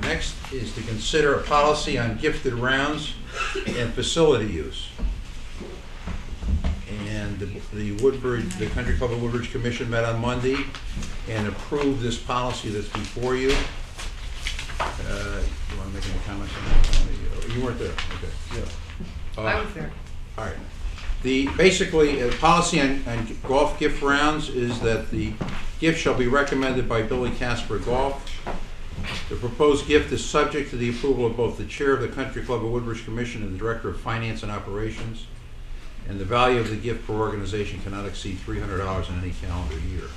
Next is to consider a policy on gifted rounds and facility use. And the Woodbridge, the Country Club of Woodbridge Commission met on Monday and approved this policy that's before you. You want to make any comments on that? You weren't there. Okay. Yeah. I was there. All right. Basically, policy on golf gift rounds is that the gift shall be recommended by Billy Casper Golf. The proposed gift is subject to the approval of both the chair of the Country Club of Woodbridge Commission and the director of finance and operations. And the value of the gift per organization cannot exceed $300 in any calendar year.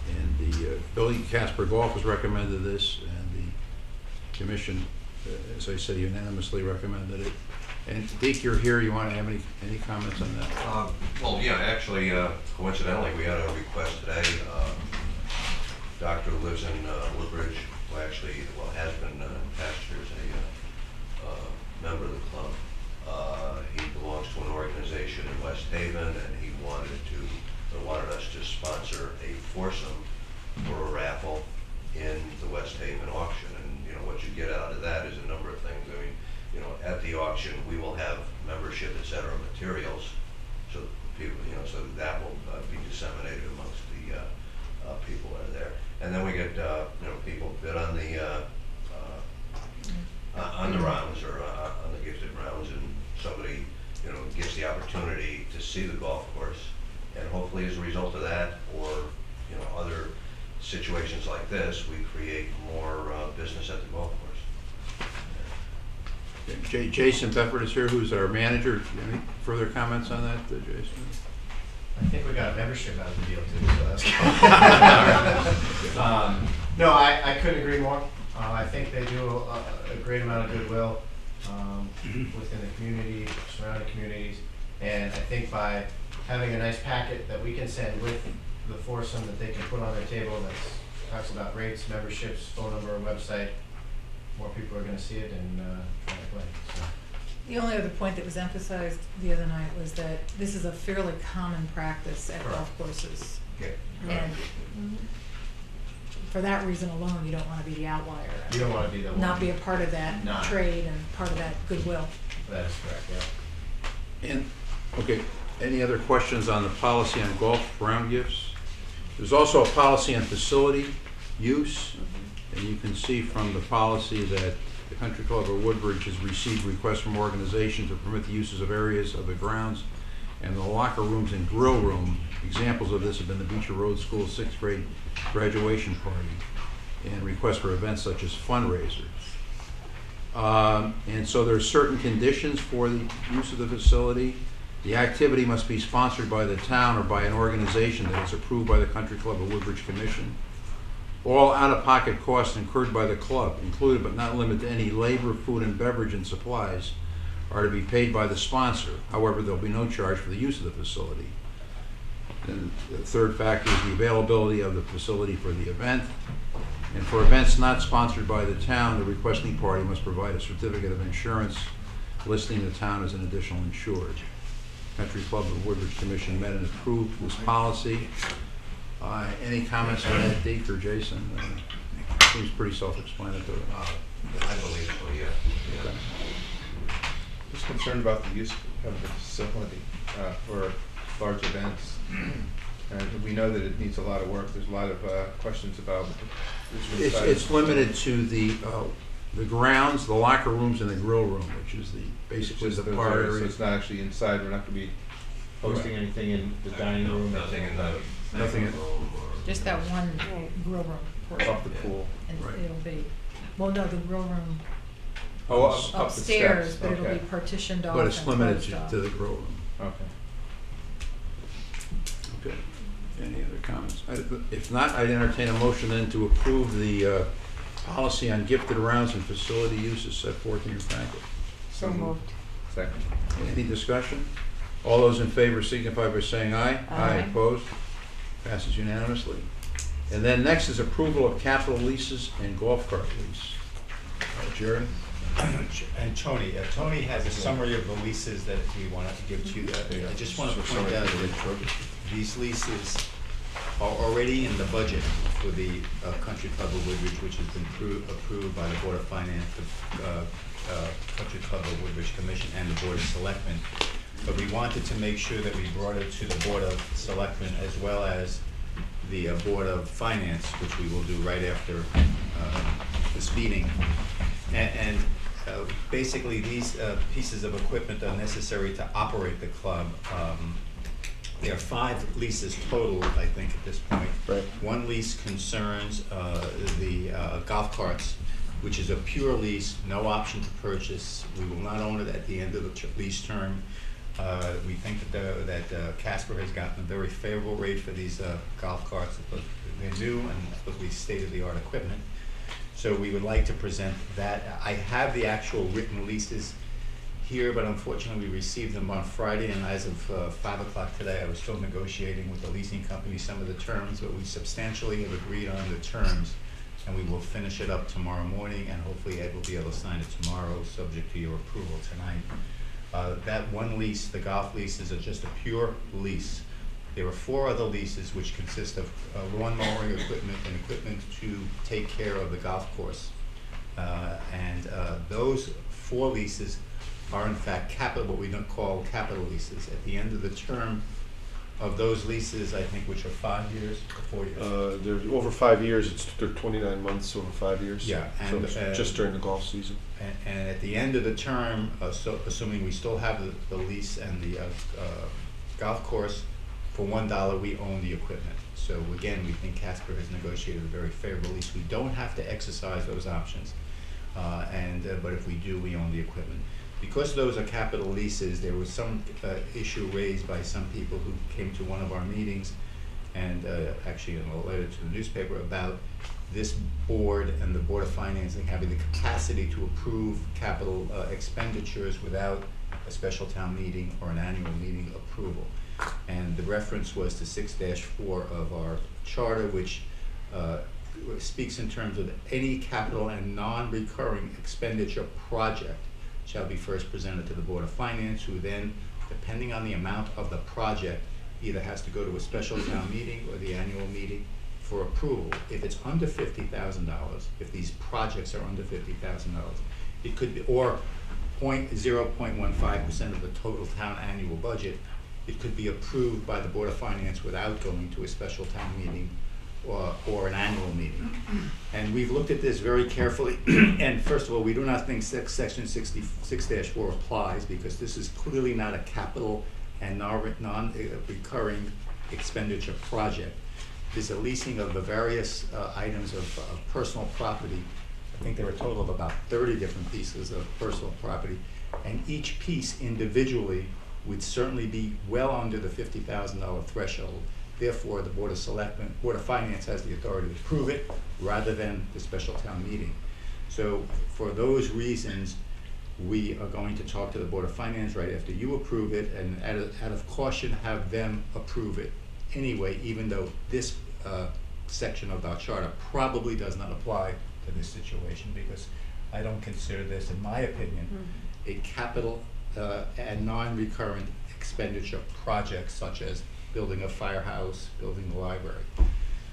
And the Billy Casper Golf has recommended this, and the commission, as I said, unanimously recommended it. And Deke, you're here. You want to have any comments on that? Well, yeah, actually, coincidentally, we had a request today. Doctor who lives in Woodbridge, who actually, has been past years a member of the club. He belongs to an organization in West Haven, and he wanted us to sponsor a foursome for a raffle in the West Haven auction. And what you get out of that is a number of things. I mean, at the auction we will have membership, etc., materials, so people, so that will be disseminated amongst the people that are there. And then we get people bid on the rounds or on the gifted rounds, and somebody gets the opportunity to see the golf course, and hopefully as a result of that, or other situations like this, we create more business at the golf course. Jason Pepper is here, who's our manager. Any further comments on that, Jason? I think we got a membership out of the deal too, so that's cool. No, I couldn't agree more. I think they do a great amount of goodwill within the community, surrounding communities, and I think by having a nice packet that we can send with the foursome that they can put on their table that talks about rates, memberships, phone number, website, more people are going to see it and try to play. So. The only other point that was emphasized the other night was that this is a fairly common practice at golf courses. Okay. And for that reason alone, you don't want to be the outlier. You don't want to be the one. Not be a part of that trade and part of that goodwill. That is correct, yeah. And, okay, any other questions on the policy on golf round gifts? There's also a policy on facility use. And you can see from the policy that the Country Club of Woodbridge has received requests from organizations to permit the uses of areas of the grounds and the locker rooms and grill room. Examples of this have been the Beecher Road School 6th grade graduation party and requests for events such as fundraisers. And so there are certain conditions for the use of the facility. The activity must be sponsored by the town or by an organization that is approved by the Country Club of Woodbridge Commission. All out-of-pocket costs incurred by the club, included but not limited to any labor, food and beverage and supplies, are to be paid by the sponsor. However, there will be no charge for the use of the facility. And the third factor is the availability of the facility for the event. And for events not sponsored by the town, the requesting party must provide a certificate of insurance listing the town as an additional insured. Country Club of Woodbridge Commission met and approved this policy. Any comments on that, Deke or Jason? Seems pretty self-explanatory. I believe so, yeah. Okay. Just concerned about the use of the facility for large events. And we know that it needs a lot of work. There's a lot of questions about It's limited to the grounds, the locker rooms, and the grill room, which is basically the bar area. So it's not actually inside. We're not going to be hosting anything in the dining room. Nothing in the Just that one grill room portion. Off the pool. And Right. it'll be, well, no, the grill room Up the upstairs, steps. but it'll Okay. be partitioned off. But it's and limited closed off. to the grill room. Okay. Okay. Any other comments? If not, I'd entertain a motion then to approve the policy on gifted rounds and facility uses set forth in your packet. So moved. Second. Any discussion? All those in favor signify by saying aye. Aye. Opposed? Passes unanimously. And then next is approval of capital leases and golf cart lease. Gerald? And Tony has a summary of the leases that we want to give to you. I just want to point out that these leases are already in the budget for the Country Club of Woodbridge, which has been approved by the Board of Finance, the Country Club of Woodbridge Commission, and the Board of Selectmen. But we wanted to make sure that we brought it to the Board of Selectmen as well as the Board of Finance, which we will do right after this meeting. And basically, these pieces of equipment are necessary to operate the club. There are 5 leases total, I think, at this point. Right. One lease concerns the golf carts, which is a pure lease, no option to purchase. We will not own it at the end of the lease term. We think that Casper has gotten a very favorable rate for these golf carts. They're new and supposed to be state-of-the-art equipment. So we would like to present that. I have the actual written leases here, but unfortunately we received them on Friday, and as of 5 o'clock today, I was still negotiating with the leasing company some of the terms, but we substantially have agreed on the terms, and we will finish it up tomorrow morning, and hopefully Ed will be able to sign it tomorrow, subject to your approval tonight. That one lease, the golf lease, is just a pure lease. There are 4 other leases which consist of lawn mowing equipment and equipment to take care of the golf course. And those 4 leases are in fact capital, what we don't call capital leases. At the end of the term of those leases, I think, which are 5 years or 4 years? They're over 5 years. They're 29 months over 5 years. Yeah, so and it's just during the golf season. And at the end of the term, so assuming we still have the lease and the golf course, for $1 we own the equipment. So again, we think Casper has negotiated a very favorable lease. We don't have to exercise those options, but if we do, we own the equipment. Because those are capital leases, there was some issue raised by some people who came to one of our meetings, and actually in a letter to the newspaper, about this board and the Board of Financing having the capacity to approve capital expenditures without a special town meeting or an annual meeting approval. And the reference was to 6-4 of our charter, which speaks in terms of any capital and non-recurring expenditure project shall be first presented to the Board of Finance, who then, depending on the amount of the project, either has to go to a special town meeting or the annual meeting for approval. If it's under $50,000, if these projects are under $50,000, it could be, or 0.15% of the total town annual budget, it could be approved by the Board of Finance without going to a special town meeting or an annual meeting. And we've looked at this very carefully, and first of all, we do not think section 6-4 applies, because this is clearly not a capital and non-recurring expenditure project. There's a leasing of the various items of personal property. I think there are a total of about 30 different pieces of personal property, and each piece individually would certainly be well under the $50,000 threshold. Therefore, the Board of Selectmen, Board of Finance has the authority to approve it rather than the special town meeting. So for those reasons, we are going to talk to the Board of Finance right after you approve it, and out of caution, have them approve it anyway, even though this section of our charter probably does not apply to this situation, because I don't consider this, in my opinion, a capital and non-recurrent expenditure project such as building a firehouse, building a library.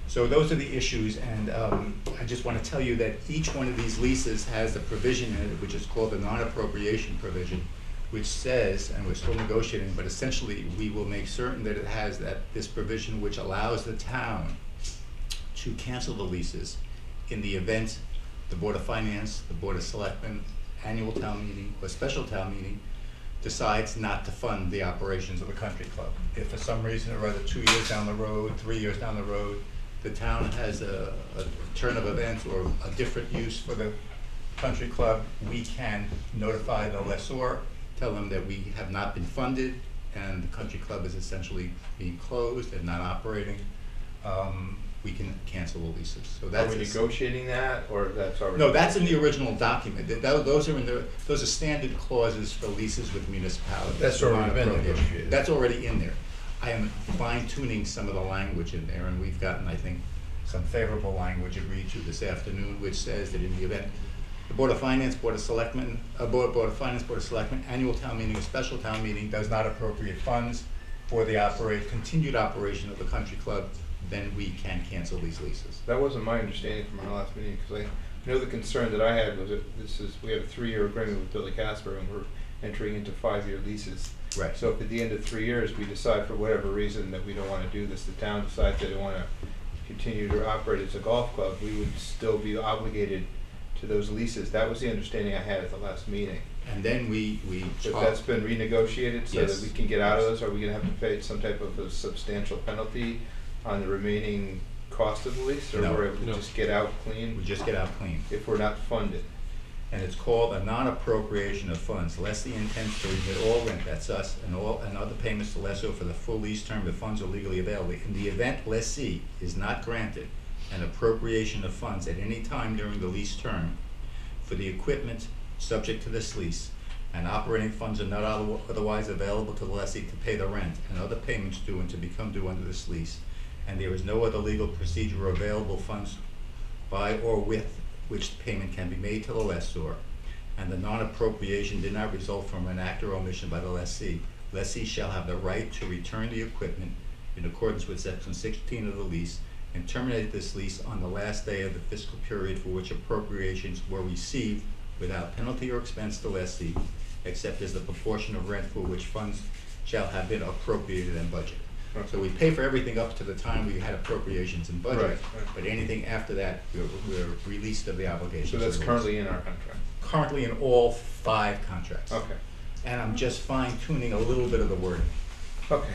So those are the issues, and I just want to tell you that each one of these leases has a provision in it which is called the non-appropriation provision, which says, and we're still negotiating, but essentially we will make certain that it has this provision which allows the town to cancel the leases in the event the Board of Finance, the Board of Selectmen, annual town meeting, or special town meeting decides not to fund the operations of the country club. If for some reason or other 2 years down the road, 3 years down the road, the town has a turn of events or a different use for the country club, we can notify the lessor, tell them that we have not been funded and the country club is essentially being closed and not operating. We can cancel the leases. So that's Are we negotiating that, or that's already? No, that's in the original document. Those are standard clauses for leases with municipalities. That's already been negotiated. That's already in there. I am fine tuning some of the language in there, and we've gotten, I think, some favorable language agreed to this afternoon, which says that in the event the Board of Finance, Board of Selectmen, Board of Finance, Board of Selectmen, annual town meeting or special town meeting does not appropriate funds for the continued operation of the country club, then we can cancel these leases. That wasn't my understanding from our last meeting, because I know the concern that I had was that we have a 3-year agreement with Billy Casper, and we're entering into 5-year leases. Right. So if at the end of 3 years, we decide for whatever reason that we don't want to do this, the town decides that they want to continue to operate as a golf club, we would still be obligated to those leases. That was the understanding I had at the last meeting. And then we If that's been renegotiated so Yes. that we can get out of those, are we gonna have to pay some type of a substantial penalty on the remaining cost of the lease? Or No. we're able to No. just get out clean we just get out clean. if we're not funded? And it's called a non-appropriation of funds. Lessee intends to remit all rent, that's us, and other payments to lessor for the full lease term if funds are legally available. In the event lessee is not granted an appropriation of funds at any time during the lease term for the equipment subject to this lease, and operating funds are not otherwise available to the lessee to pay the rent and other payments due and to become due under this lease, and there is no other legal procedure or available funds by or with which the payment can be made to the lessor, and the non-appropriation did not result from an act or omission by the lessee, lessee shall have the right to return the equipment in accordance with section 16 of the lease and terminate this lease on the last day of the fiscal period for which appropriations were received without penalty or expense to lessee, except as the proportion of rent for which funds shall have been appropriated and budgeted. So we pay for everything up to the time we had appropriations and budget, Right. but anything after that, we're released of the obligations. So that's of the currently lease. in our contract. Currently in all 5 contracts. Okay, And I'm just fine tuning a little bit of the wording. okay.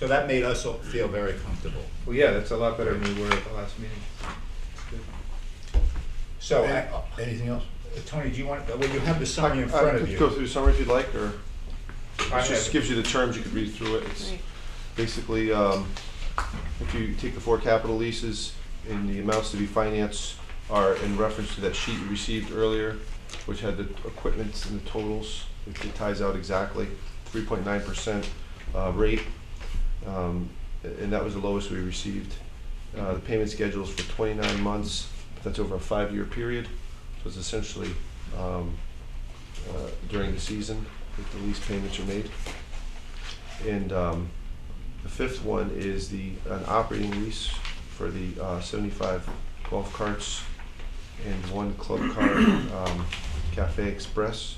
So that made us all feel very comfortable. Well, yeah, that's a lot better than we were at the last meeting. Good. So, Anything else? Tony, do you want, well, you have the summary in front I of could you. go through the summary if you'd like, or I it just have- gives you the terms, you could read through it. It's Right. basically, if you take the 4 capital leases and the amounts to be financed are in reference to that sheet you received earlier, which had the equipment and the totals, it ties out exactly, 3.9% rate, and that was the lowest we received. The payment schedule is for 29 months, but that's over a 5-year period, so it's essentially during the season that the lease payments are made. And the 5th one is an operating lease for the 75 golf carts and 1 club car Cafe Express,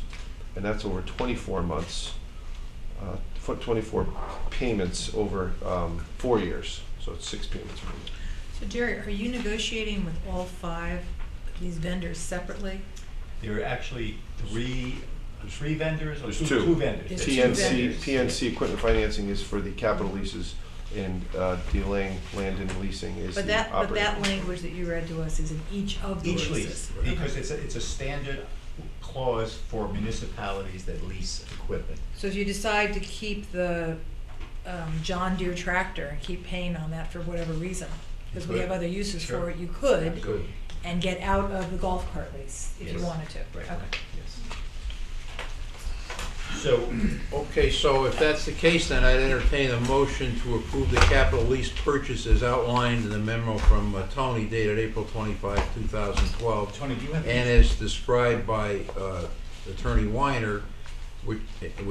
and that's over 24 months, 24 payments over 4 years, so it's 6 payments per year. So Jerry, are you negotiating with all 5 of these vendors separately? There are actually 3 vendors, or There's 2 two. vendors? There's PNC, vendors. PNC Equipment Financing is for the capital leases, and D-Lang Land and Leasing is But the that operating. language that you read to us is in each of the Each leases. lease, because it's a standard clause for municipalities that lease equipment. So if you decide to keep the John Deere tractor and keep paying on that for whatever reason, because we could. have other uses Sure. for it, you could, Good. and get out of the golf cart lease if you Yes. wanted to. Right. Okay. Yes. So, Okay, so if that's the case, then I'd entertain a motion to approve the capital lease purchase as outlined in the memo from Tony dated April 25, 2012, Tony, do you have? and as described by Attorney Weiner, with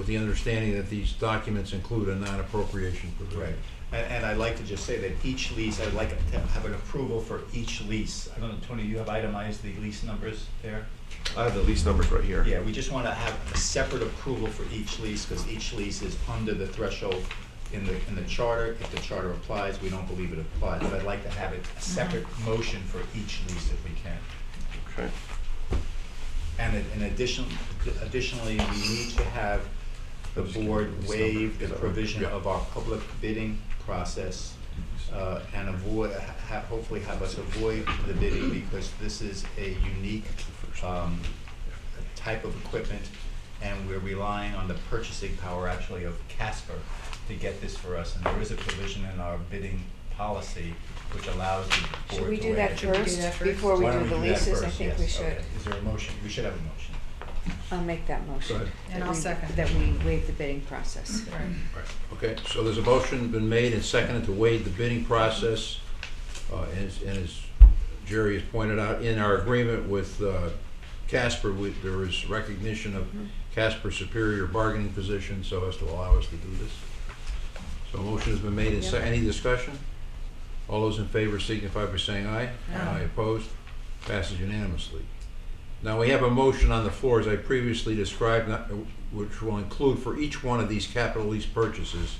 the understanding that these documents include a non-appropriation provision. Right, and I'd like to just say that each lease, I'd like to have an approval for each lease. I don't know, Tony, you have itemized the lease numbers there? I have the lease numbers right here. Yeah, we just want to have a separate approval for each lease, because each lease is under the threshold in the charter. If the charter applies, we don't believe it applies, but I'd like to have it a separate motion for each lease if we can. Okay. And additionally, we need to have the board waive the provision of our public bidding process and hopefully have us avoid the bidding, because this is a unique type of equipment, and we're relying on the purchasing power actually of Casper to get this for us. And there is a provision in our bidding policy which allows the board to Should we do waive that it. Should we do first, that first? before we Why do don't the that leases? I first? think Yes, we should. okay. Is there a motion? We should have a motion. I'll make that motion. Go ahead. And that I'll we- second. That we waive the bidding process. Right. Okay, so there's a motion been made and seconded to waive the bidding process, and as Jerry has pointed out, in our agreement with Casper, there is recognition of Casper's superior bargaining position so as to allow us to do this. So a motion has been made and Yep. any discussion? All those in favor signify by saying aye. Aye. Opposed? Passes unanimously. Now, we have a motion on the floor, as I previously described, which will include for each one of these capital lease purchases,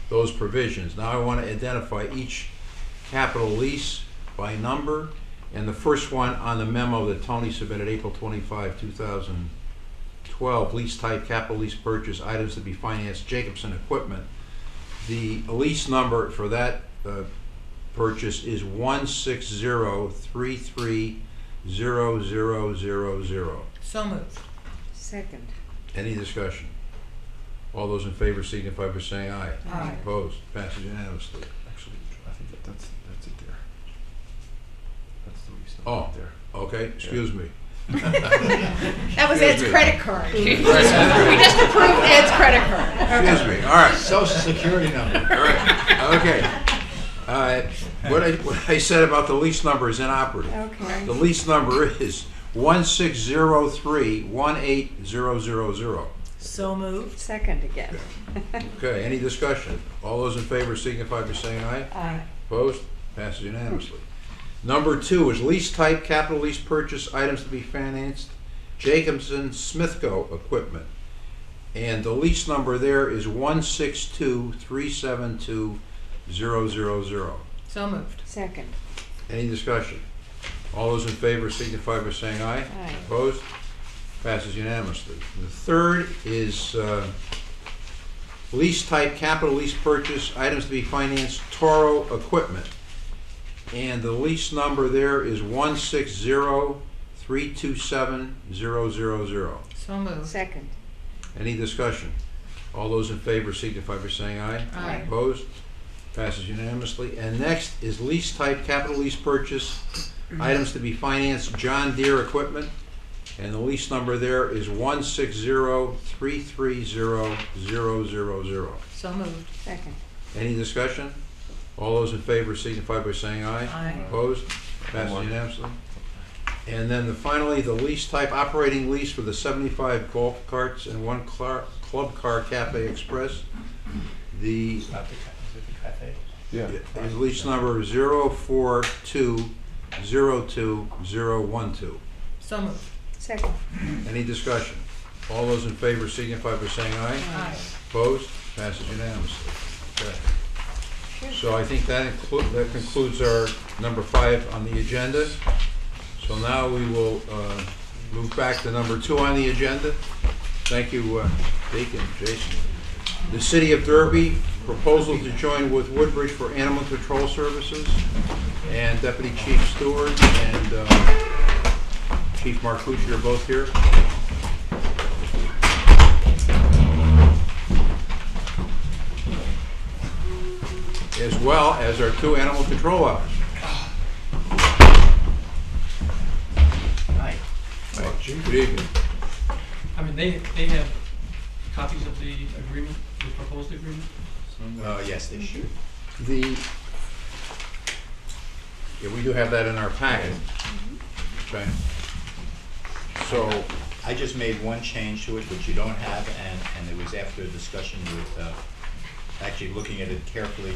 those provisions. Now, I want to identify each capital lease by number, and the first one on the memo that Tony submitted April 25, 2012, lease type capital lease purchase, items to be financed, Jacobson Equipment. The lease number for that purchase is 160330000. So moved. Second. Any discussion? All those in favor signify by saying aye. Aye. Opposed? Passes unanimously. Actually, I think that's it there. That's the lease Oh. number there. Okay, excuse me. That was Excuse Ed's me. credit card. We just approved Ed's credit card. Excuse me, all right. Social security number. All right, okay. What I said about the lease number is inoperative. Okay. The lease number is 160318000. So moved. Second again. Okay, any discussion? All those in favor signify by saying aye. Aye. Opposed? Passes unanimously. Number 2 is lease type capital lease purchase, items to be financed, Jacobson Smithco Equipment. And the lease number there is 162372000. So moved. Second. Any discussion? All those in favor signify by saying aye. Aye. Opposed? Passes unanimously. The third is lease type capital lease purchase, items to be financed, Toro Equipment. And the lease number there is 160327000. So moved. Second. Any discussion? All those in favor signify by saying aye. Aye. Opposed? Passes unanimously. And next is lease type capital lease purchase, items to be financed, John Deere Equipment. And the lease number there is 160330000. So moved. Second. Any discussion? All those in favor signify by saying aye. Aye. Opposed? Passes unanimously. And then finally, the lease type operating lease for the 75 golf carts and 1 club car Cafe Express. The Is it the cafe? Yeah. is lease number 042020012. So moved. Second. Any discussion? All those in favor signify by saying aye. Aye. Opposed? Passes unanimously. Okay. So I think that concludes our number 5 on the agenda. So now we will move back to number 2 on the agenda. Thank you, Dick and Jason. The City of Derby, proposal to join with Woodbridge for animal control services, and Deputy Chief Stewart and Chief Marcucci are both here. As well as our 2 animal control officers. Hi. Good evening. I mean, they have copies of the agreement, the proposed agreement? Yes, they should. Yeah, we do have that in our packet. Okay. So, I just made one change to it, which you don't have, and it was after a discussion with, actually looking at it carefully.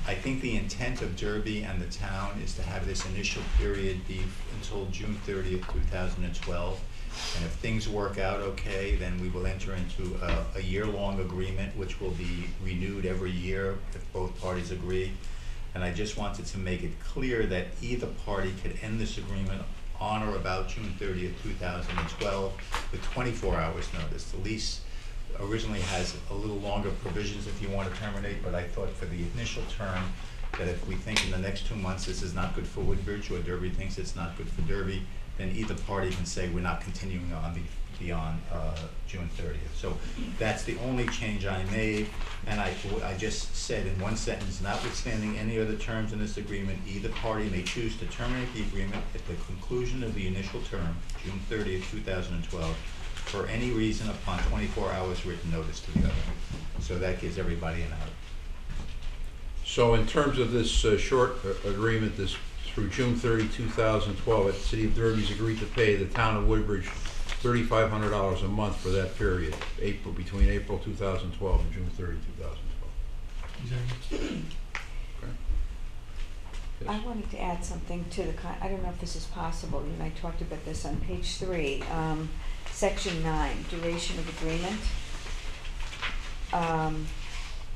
I think the intent of Derby and the town is to have this initial period be until June 30th, 2012. And if things work out okay, then we will enter into a year-long agreement, which will be renewed every year if both parties agree. And I just wanted to make it clear that either party could end this agreement on or about June 30th, 2012, with 24 hours notice. The lease originally has a little longer provisions if you want to terminate, but I thought for the initial term that if we think in the next 2 months this is not good for Woodbridge, or Derby thinks it's not good for Derby, then either party can say we're not continuing on beyond June 30th. So that's the only change I made, and I just said in one sentence, notwithstanding any other terms in this agreement, either party may choose to terminate the agreement at the conclusion of the initial term, June 30th, 2012, for any reason upon 24 hours written notice to the other. So that gives everybody an out. so in terms of this short agreement, this through June 30, 2012, the City of Derby's agreed to pay the town of Woodbridge $3,500 a month for that period, between April 2012 and June 30, 2012. Is there- I wanted to add something to the, I don't know if this is possible, you and I talked about this on page 3, section 9, duration of agreement.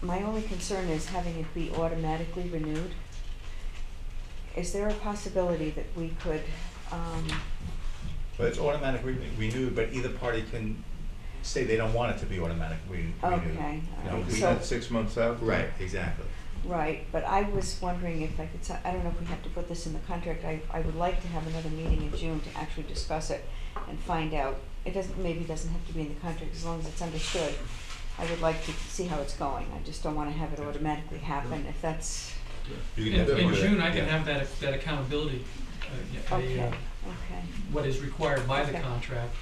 My only concern is having it be automatically renewed. Is there a possibility that we could, But it's automatically renewed, but either party can say they don't want it to be automatically renewed. okay, You know, alright, we- so, That's 6 months out? Right, exactly. right, but I was wondering if I could, I don't know if we have to put this in the contract, I would like to have another meeting in June to actually discuss it and find out, maybe it doesn't have to be in the contract, as long as it's understood. I would like to see how it's going, I just don't wanna have it automatically happen, if that's, You can In definitely do that, June, I can yeah. have that accountability, okay, okay. what is required by the Okay. contract,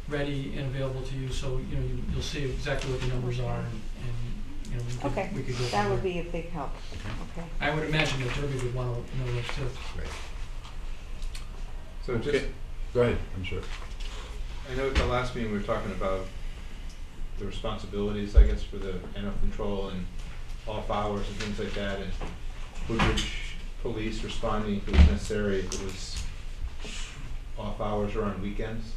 ready and available to you, so, you know, you'll see exactly what the numbers are, and, you know, Okay, we could go from that would there. be a big help, okay. I would imagine that Derby would wanna know that too. Right. So just, Okay. Go ahead, I'm sorry. I know at the last meeting we were talking about the responsibilities, I guess, for the animal control and off hours and things like that, and Woodbridge police responding if it was necessary, if it was off hours or on weekends.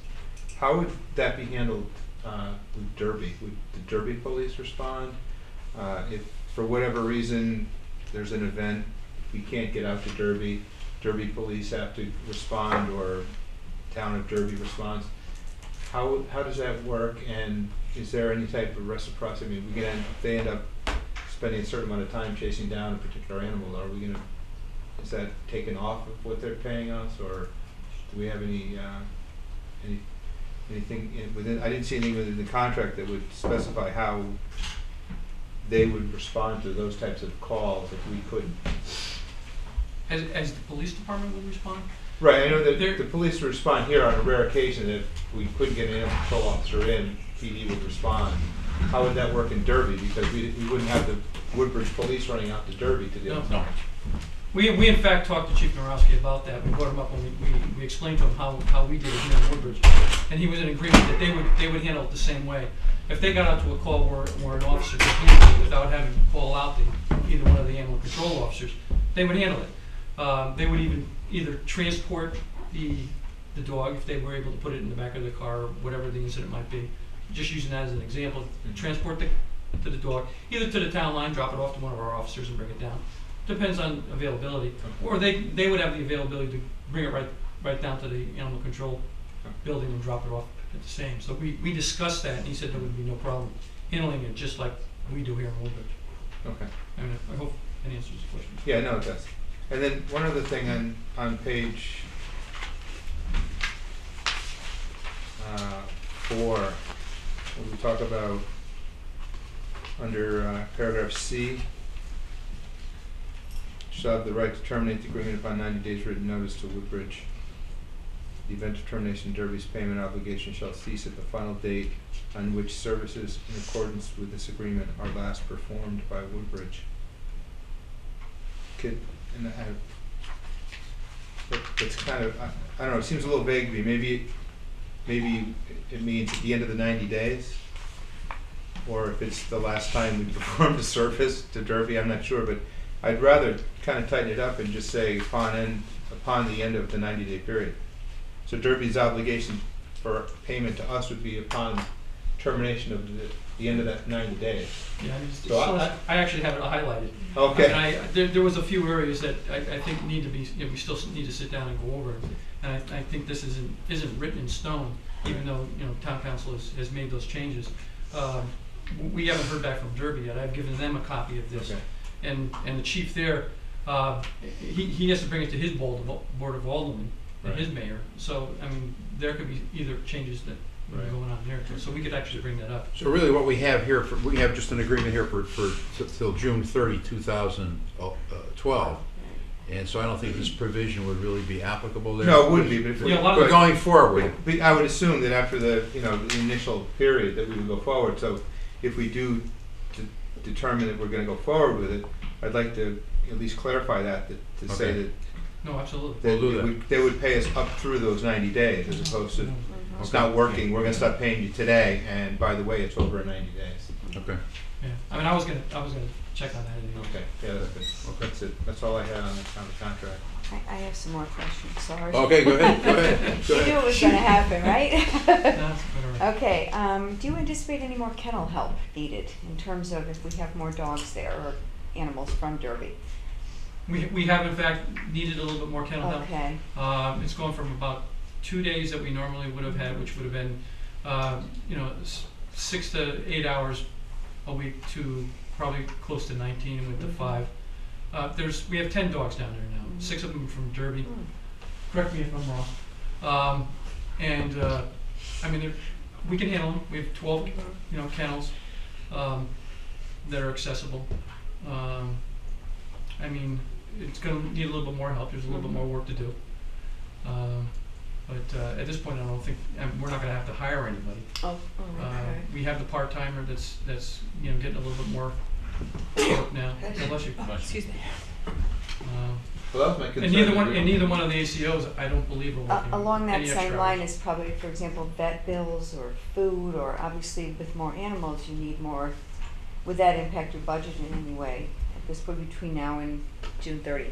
How would that be handled with Derby? Would the Derby police respond? If for whatever reason there's an event, we can't get out to Derby, Derby police have to respond, or town of Derby responds. How does that work, and is there any type of reciprocity? I mean, if they end up spending a certain amount of time chasing down a particular animal, is that taken off of what they're paying us, or do we have anything within, I didn't see anything within the contract that would specify how they would respond to those types of calls if we couldn't. As the police department would respond? Right, I know that There- the police would respond here on a rare occasion if we couldn't get an animal control officer in, PD would respond. How would that work in Derby? Because we wouldn't have the Woodbridge police running out to Derby to do it. No. We in fact talked to Chief Norowski about that. We brought him up and we explained to him how we did it here in Woodbridge. And he was in agreement that they would handle it the same way. If they got out to a call where an officer could handle it without having to call out either one of the animal control officers, they would handle it. They would even either transport the dog if they were able to put it in the back of the car, or whatever the incident might be. Just using that as an example, transport the dog either to the town line, drop it off to one of our officers and bring it down. Depends on availability. Or they would have the availability to bring it right down to the animal control building and drop it off at the same. So we discussed that, and he said there would be no problem handling it just like we do here in Woodbridge. Okay. I mean, I hope that answers the question. Yeah, no, it does. And then one other thing on page 4, when we talk about under paragraph C, shall have the right to terminate the agreement upon 90 days written notice to Woodbridge. The event of termination, Derby's payment obligation shall cease at the final date on which services in accordance with this agreement are last performed by Woodbridge. It's kind of, I don't know, it seems a little vague to me. Maybe it means at the end of the 90 days, or if it's the last time we performed a service to Derby, I'm not sure, but I'd rather kind of tighten it up and just say upon the end of the 90-day period. So Derby's obligation for payment to us would be upon termination of the end of that 90 days. Yeah, So I actually have it highlighted. Okay. I mean, there was a few areas that I think need to be, we still need to sit down and go over. And I think this isn't written in stone, even though, town council has made those changes. We haven't heard back from Derby yet. I've given them a copy of this. Okay. And the chief there, he has to bring it to his board of aldermen and his mayor. So, I mean, there could be either changes that are going on there too. So we could actually bring that up. So really what we have here, we have just an agreement here for till June 30, 2012. And so I don't think this provision would really be applicable there. No, it wouldn't be, but if we, Yeah, a lot of But going forward, but I would assume that after the initial period that we would go forward. So if we do determine that we're going to go forward with it, I'd like to at least clarify that to say Okay. that No, absolutely. We'll do that. they would pay us up through those 90 days as opposed to it's not working, we're going to stop paying you today, and by the way, it's over 90 days. okay. Yeah. I mean, I was gonna check on that. Anyway. Okay, yeah, that's good. That's it. That's all I had on the contract. I have some more questions, sorry. Okay, go ahead, go ahead, go You knew it ahead. was gonna happen, right? No, it's been all right. Okay, do you anticipate any more kennel help needed in terms of if we have more dogs there or animals from Derby? We have in fact needed a little bit more kennel help. Okay, It's gone from about 2 days that we normally would have had, which would have been, 6 to 8 hours a week, to probably close to 19 with the 5. We have 10 dogs down there now, 6 of them from Derby. Correct me if I'm wrong. We can handle them. We have 12, kennels that are accessible. It's going to need a little bit more help. There's a little bit more work to do. But at this point, I don't think we're not going to have to hire anybody. oh, okay. We have the part-timer that's getting a little bit more work now. Unless you. Excuse me. Well, that was my concern. And neither one of the ACOs, I don't believe, are working. Along that any extra same hours. line is probably, for example, vet bills or food, or obviously with more animals, you need more. Would that impact your budget in any way at this point between now and June 30th?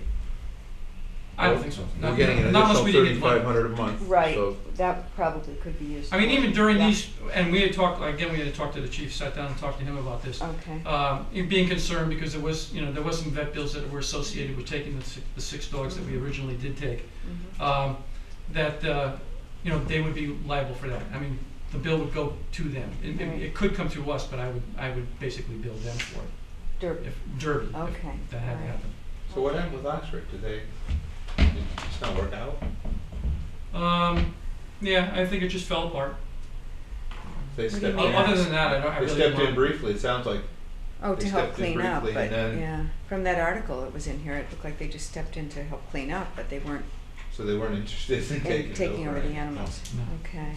I don't think so. We're getting an Not unless additional we didn't get money. $3,500 a month. Right, So that probably could be used. I mean, for- even during yeah. these, and we had talked to the chief, sat down and talked to him about this. Okay, Being concerned because there was some vet bills that were associated with taking the 6 dogs that we originally did take. mhm, They would be liable for that. I mean, the bill would go to them. It could come to us, but I would basically bill them for it. Derby, If Derby, Okay, if that had alright. happened. So what happened with Oxford? Did it just not work out? Yeah, I think it just fell apart. They What do you stepped mean? in. Other than that, I They really stepped in don't. briefly. It sounds like oh, They to help stepped in clean up, briefly but, and then- yeah, from that article that was in here, it looked like they just stepped in to help clean up, but they weren't so they weren't interested in taking over the right? animals. No. Okay.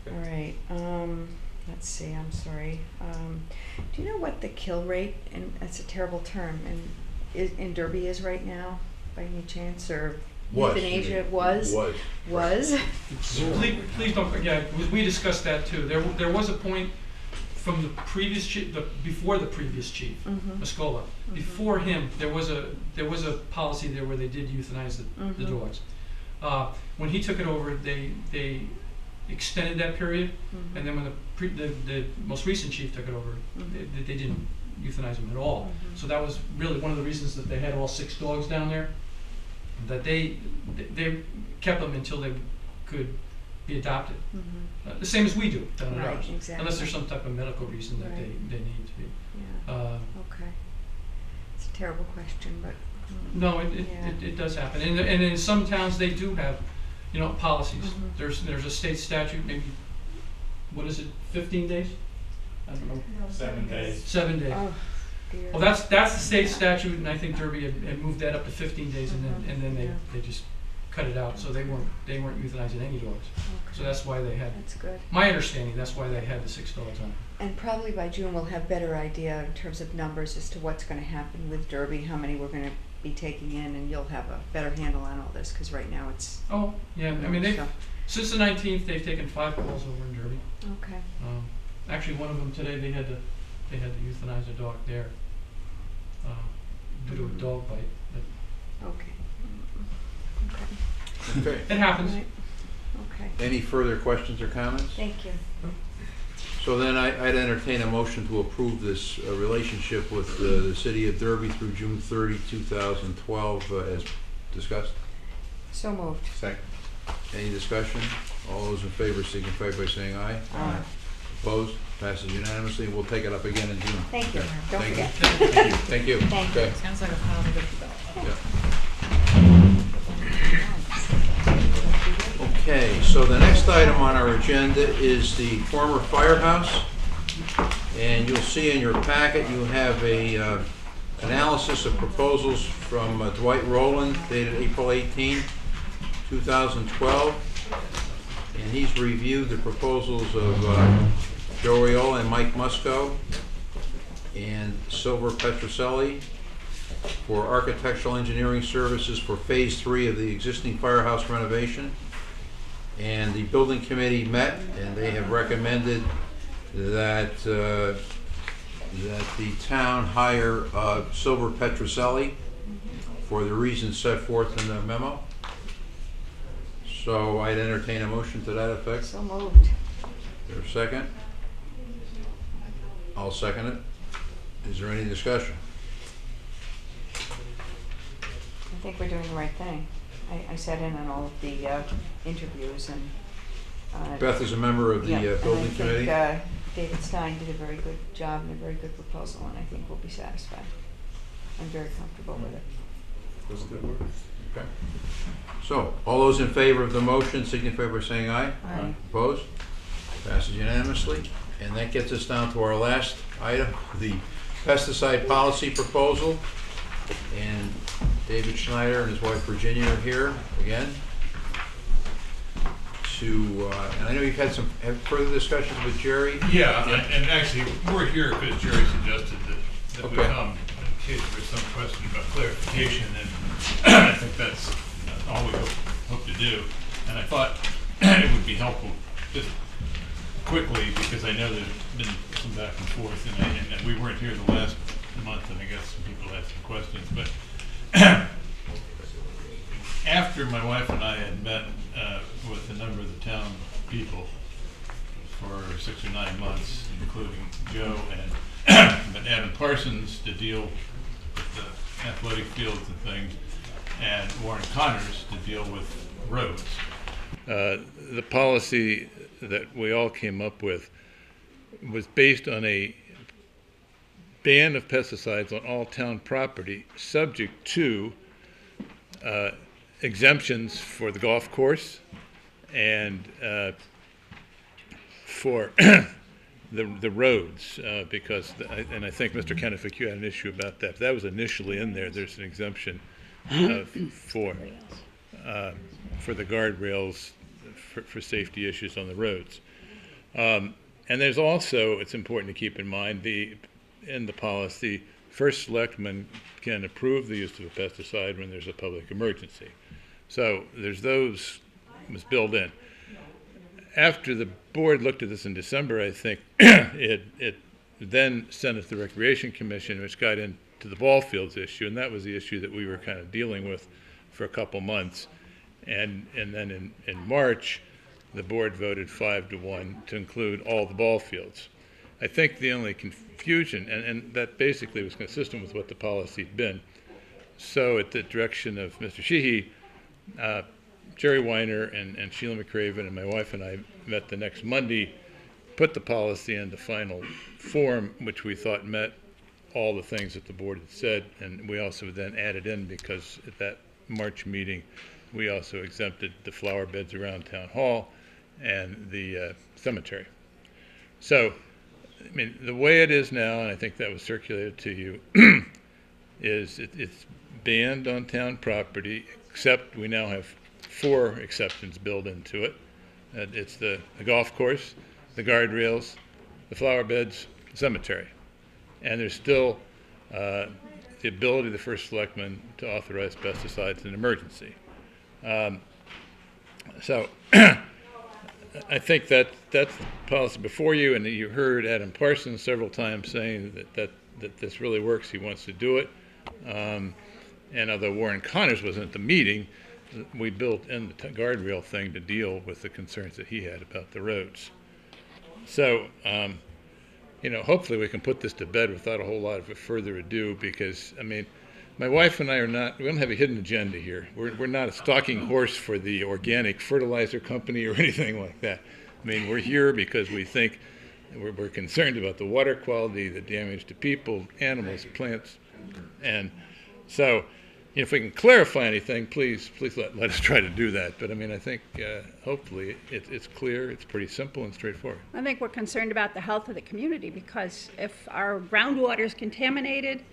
Okay. All right, let's see, I'm sorry. Do you know what the kill rate, and that's a terrible term, in Derby is right now, by any chance, or Was, you euthanasia mean. was? Was? Please don't forget, we discussed that too. There was a point from the previous chief, before the previous chief, Mhm. Muscola. Before him, there was a policy there where they did euthanize the Mhm. dogs. When he took it over, they extended that period, Mhm. and then when the most recent chief took it over, Mhm. they didn't euthanize them at all. Mhm. So that was really one of the reasons that they had all 6 dogs down there. That they kept them until they could be adopted. Mhm. The same as we do down at Right, ours. exactly. Unless there's some type of medical reason that Right. they need to be. Yeah, Uh, okay. It's a terrible question, but. No, Yeah. it does happen. And in some towns, they do have, policies. Mhm. There's a state statute, maybe, what is it, 15 days? I don't know, 7 days. 7 days. Oh, dear. Well, that's the state statute, and I think Derby had moved that up to 15 days, and then Yeah. they just cut it out, so they weren't euthanizing any dogs. So Okay. that's why they had, That's good. my understanding, that's why they had the 6 dogs on. And probably by June, we'll have better idea in terms of numbers as to what's gonna happen with Derby, how many we're gonna be taking in, and you'll have a better handle on all this, cause right now it's. Oh, yeah, I mean, so- since the 19th, they've taken 5 calls over in Derby. Okay, Actually, one of them today, they had to euthanize a dog there, due to a dog bite. But okay. Okay. it happens. Right. Okay, Any further questions or comments? thank you. So then I'd entertain a motion to approve this relationship with the city of Derby through June 30, 2012, as discussed. So moved. Second. Any discussion? All those in favor signify by saying aye. Aye. Opposed? Passes unanimously. We'll take it up again in June. Thank you, Okay. don't Thank you. forget. Thank you. Thank you. Okay. Sounds like a positive development. Yeah. Okay, so the next item on our agenda is the former firehouse. And you'll see in your packet, you have a analysis of proposals from Dwight Rowland dated April 18, 2012. And he's reviewed the proposals of Joe Riola and Mike Musco and Silver Petroselli for architectural engineering services for Phase 3 of the existing firehouse renovation. And the building committee met, and they have recommended that that the town hire Silver Petroselli for the reasons set forth in the memo. So I'd entertain a motion to that effect. So moved. Is there a second? I'll second it. Is there any discussion? I think we're doing the right thing. I sat in on all of the interviews and. Beth is a member of the building committee. And I think David Stein did a very good job and a very good proposal, and I think we'll be satisfied. I'm very comfortable with it. That's good work. Okay. So, all those in favor of the motion signify by saying aye. Aye. Opposed? Passes unanimously. And that gets us down to our last item, the pesticide policy proposal. And David Schneider and his wife Virginia are here again to, and I know you've had some further discussions with Jerry. Yeah, and actually, we're here because Jerry suggested that we Okay. come in case there's some question about clarification, and I think that's all we hope to do. And I thought it would be helpful just quickly, because I know there's been some back and forth, and we weren't here the last month, and I guess some people had some questions. But after my wife and I had met with a number of the town people for 6 or 9 months, including Joe and Adam Parsons to deal with the athletic fields and things, and Warren Connors to deal with roads. The policy that we all came up with was based on a ban of pesticides on all town property, subject to exemptions for the golf course and for the roads, because, and I think Mr. Kennefic, you had an issue about that. That was initially in there. There's an exemption for the guardrails for safety issues on the roads. And there's also, it's important to keep in mind, in the policy, first selectman can approve the use of a pesticide when there's a public emergency. So there's those was built in. After the board looked at this in December, I think it then sent it to the Recreation Commission, which got into the ball fields issue, and that was the issue that we were kind of dealing with for a couple months. And then in March, the board voted 5-1 to include all the ball fields. I think the only confusion, and that basically was consistent with what the policy had been. So at the direction of Mr. Sheehy, Jerry Weiner and Sheila McCraven and my wife and I met the next Monday, put the policy into final form, which we thought met all the things that the board had said, and we also then added in, because at that March meeting, we also exempted the flower beds around Town Hall and the cemetery. So, I mean, the way it is now, and I think that was circulated to you, is it's banned on town property, except we now have 4 exceptions built into it. It's the golf course, the guardrails, the flower beds, the cemetery. And there's still the ability of the first selectman to authorize pesticides in emergency. So I think that's the policy before you, and you heard Adam Parsons several times saying that this really works. He wants to do it. And although Warren Connors wasn't at the meeting, we built in the guardrail thing to deal with the concerns that he had about the roads. So, hopefully we can put this to bed without a whole lot of further ado, because, I mean, my wife and I we don't have a hidden agenda here. We're not a stalking horse for the organic fertilizer company or anything like that. I mean, we're here because we think we're concerned about the water quality, the damage to people, animals, plants, and so if we can clarify anything, please let us try to do that. But I mean, I think hopefully it's clear, it's pretty simple and straightforward. I think we're concerned about the health of the community, because if our groundwater is contaminated,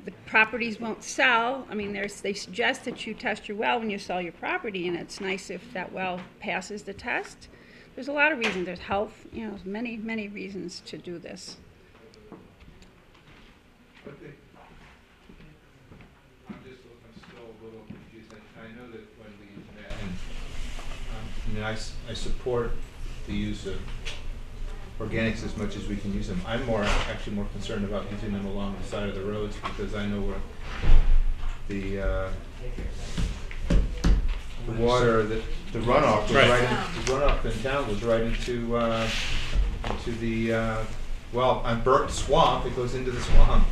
the properties won't sell. I mean, they suggest that you test your well when you sell your property, and it's nice if that well passes the test. There's a lot of reasons. There's health, many, many reasons to do this. I'm just still a little confused. I know that when we met, and I support the use of organics as much as we can use them. I'm actually more concerned about using them along the side of the roads, because I know where the water, the runoff was Right. the runoff in town was right into the, well, on Burke Swamp, it goes into the swamp.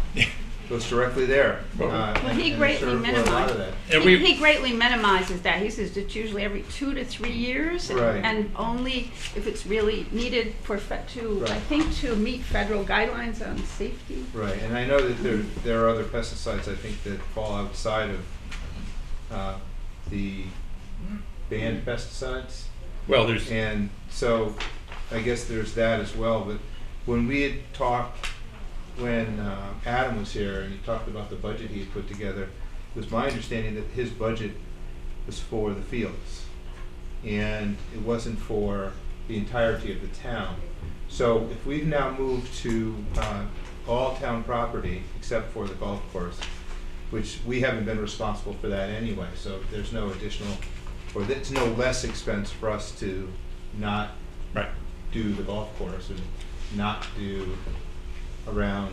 Goes directly there. Well, he and greatly served a lot of that. And He greatly minimizes that. He says it's usually every 2 to 3 years, Right. and only if it's really needed I Right. think, to meet federal guidelines on safety. Right, and I know that there are other pesticides, I think, that fall outside of the banned pesticides. Well, there's, And so I guess there's that as well. But when we had talked, when Adam was here and he talked about the budget he had put together, it was my understanding that his budget was for the fields, and it wasn't for the entirety of the town. So if we've now moved to all town property except for the golf course, which we haven't been responsible for that anyway, so there's no additional, or there's no less expense for us to not right. do the golf course and not do around,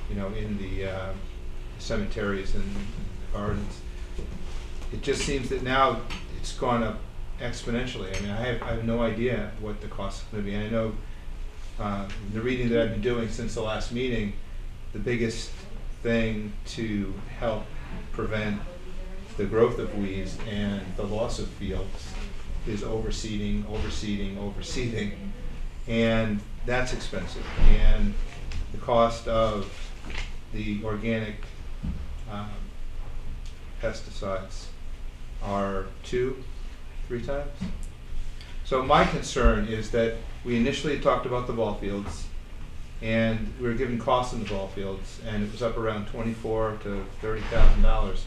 in the cemeteries and gardens. It just seems that now it's gone up exponentially. I mean, I have no idea what the cost is going to be. And I know the reading that I've been doing since the last meeting, the biggest thing to help prevent the growth of weeds and the loss of fields is overseeding. And that's expensive. And the cost of the organic pesticides are 2-3 times. So my concern is that we initially talked about the ball fields, and we were given costs in the ball fields, and it was up around $24,000 to $30,000.